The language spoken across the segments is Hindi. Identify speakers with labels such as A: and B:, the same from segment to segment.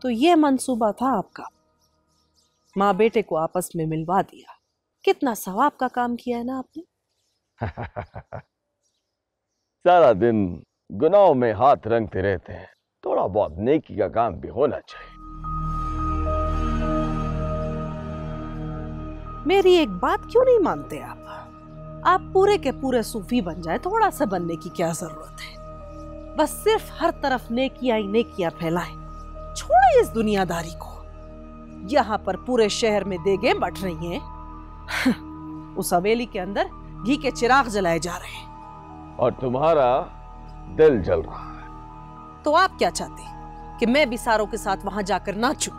A: तो ये मंसूबा था आपका, माँ बेटे को आपस में मिलवा दिया। कितना सवाब का काम किया है ना आपने।
B: सारा दिन गुनाहों में हाथ रंगते रहते हैं, थोड़ा बहुत नेकी का काम भी होना चाहिए।
A: मेरी एक बात क्यों नहीं मानते आप? आप पूरे के पूरे सूफी बन जाए, थोड़ा सा बनने की क्या जरूरत है? बस सिर्फ हर तरफ नेकियां ही नेकियां फैलाए। छोड़े इस दुनियादारी को। यहाँ पर पूरे शहर में देगें बट रही हैं। उस हवेली के अंदर घी के चिराग जलाए जा रहे हैं
B: और तुम्हारा दिल जल रहा है।
A: तो आप क्या चाहते कि मैं भी सारों के साथ वहां जाकर नाचूं?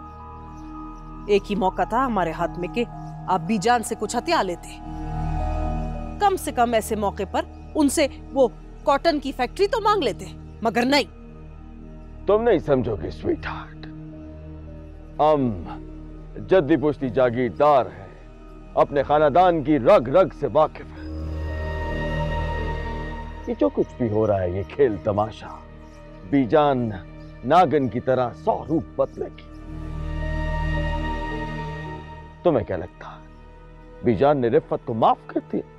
A: एक ही मौका था हमारे हाथ में कि आप बीजान से कुछ हथिया लेते। कम से कम ऐसे मौके पर उनसे वो कॉटन की फैक्ट्री तो मांग लेते, मगर नहीं।
B: तुम नहीं समझोगे स्वीट हार्ट, हम जद्दी पुश्ती जागीरदार हैं, अपने खानदान की रग रग से वाकिफ हैं। ये जो कुछ भी हो रहा है ये खेल तमाशा, बीजान नागन की तरह 100 रूप बदलेगी। तुम्हें क्या लगता है बीजान ने रिफ़त को माफ कर दिया?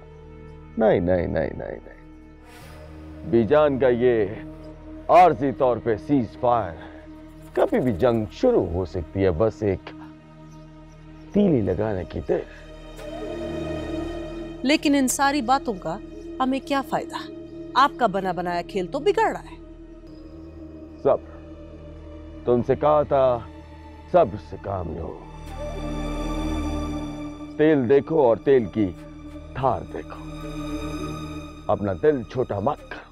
B: नहीं नहीं नहीं नहीं नहीं, बीजान का ये आर्जी तौर पे सीज फायर है। कभी भी जंग शुरू हो सकती है, बस एक तीली लगाने की देर।
A: लेकिन इन सारी बातों का हमें क्या फायदा? आपका बना बनाया खेल तो बिगड़ रहा है।
B: सब्र, तुमसे कहा था सब्र से काम लो। तेल देखो और तेल की धार देखो, अपना दिल छोटा मत करो।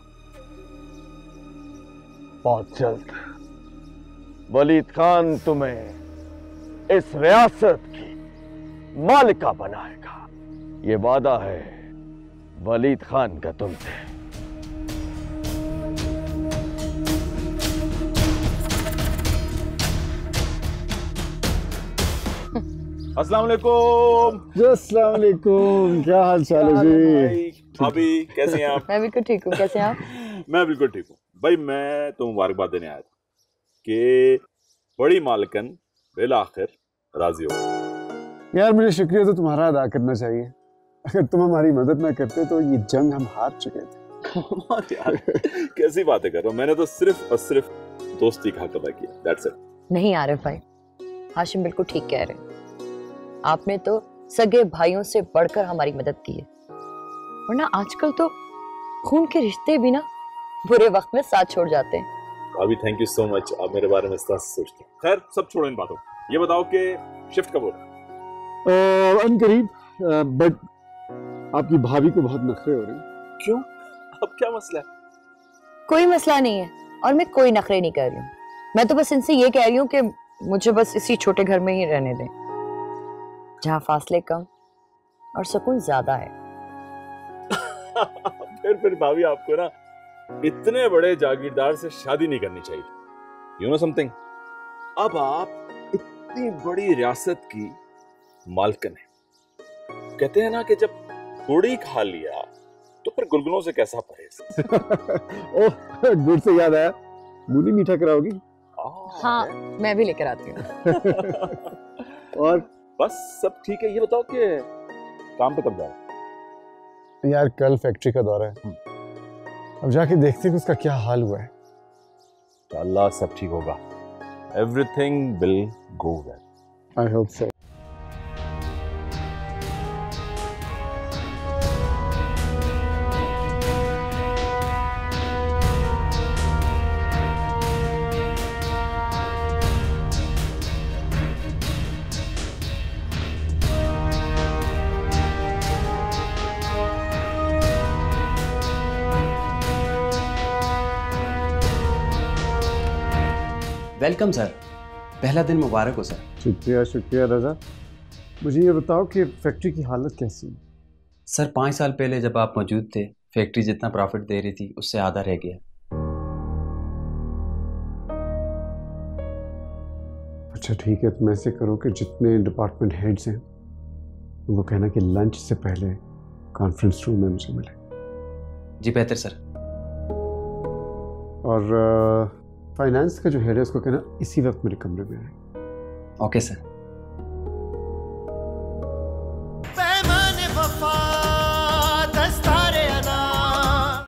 B: बहुत जल्द वलीद खान तुम्हें इस रियासत की मालिका बनाएगा, ये वादा है वलीद खान का तुमसे।
C: अस्सलाम वालेकुम।
D: अस्सलाम वालेकुम, क्या हाल चाल है जी?
C: भाभी कैसे हैं आप?
E: मैं बिल्कुल ठीक हूँ, कैसे हैं आप?
C: मैं बिल्कुल ठीक हूँ भाई। मैं तो मुबारकबाद देने आया था कि बड़ी मालकन बिल आखिर राजी हो।
D: यार मुझे शुक्रिया तो तुम्हारा अदा करना चाहिए। अगर तुम हमारी मदद ना करते तो ये जंग हम हार चुके थे।
C: यार कैसी बातें कर रहे हो? मैंने तो सिर्फ और सिर्फ दोस्ती का हक अदा किया, दैट्स इट।
E: नहीं आरिफ भाई, हाशिम बिल्कुल ठीक कह रहे हैं। आपने तो सगे भाइयों से बढ़कर हमारी मदद की है, वरना आजकल तो खून के रिश्ते भी ना बुरे वक्त में साथ छोड़ जाते हैं।
C: भाभी थैंक यू सो मच, आप मेरे बारे में इस तरह से सोचते हैं। खैर सब छोड़ो इन बातों, ये बताओ कि शिफ्ट कब हो रहा है?
D: अनकरीब, बट आपकी भाभी को बहुत नखरे हो रहे हैं।
C: क्यों? अब क्या मसला है?
E: कोई मसला नहीं है और मैं कोई नखरे नहीं कर रही हूँ। मैं तो बस इनसे ये कह रही हूँ कि मुझे बस इसी छोटे घर में ही रहने दें, जहाँ फासले कम और सुकून ज्यादा है।
C: फिर भाभी आपको ना इतने बड़े जागीरदार से शादी नहीं करनी चाहिए। यू नो समथिंग, अब आप इतनी बड़ी रियासत की मालकन है। कहते हैं ना कि जब गुड़ी खा लिया तो फिर गुलगुलों से कैसा परहेज।
D: ओह, गुड़ से याद आया, मूली मीठा कराओगी?
E: हाँ मैं भी लेकर आती हूँ।
D: और
C: बस सब ठीक है। ये बताओ कि काम पे कब जाओ?
D: यार कल फैक्ट्री का दौरा है, अब जाके देखते हैं कि उसका क्या हाल हुआ है।
C: अल्लाह सब ठीक होगा। Everything will go well.
D: I hope so.
F: Welcome sir, पहला दिन मुबारक हो सर।
D: शुक्रिया शुक्रिया रजा। मुझे ये बताओ कि फैक्ट्री की हालत कैसी है?
F: सर 5 साल पहले जब आप मौजूद थे, फैक्ट्री जितना प्रॉफिट दे रही थी उससे आधा रह गया।
D: अच्छा ठीक है, तुम ऐसे करो कि जितने डिपार्टमेंट हेड्स हैं वो कहना कि लंच से पहले कॉन्फ्रेंस रूम में मुझे मिले।
F: जी बेहतर सर।
D: और फाइनेंस का जो हेड है उसको कहना इसी वक्त मेरे कमरे में आए।
F: Okay sir.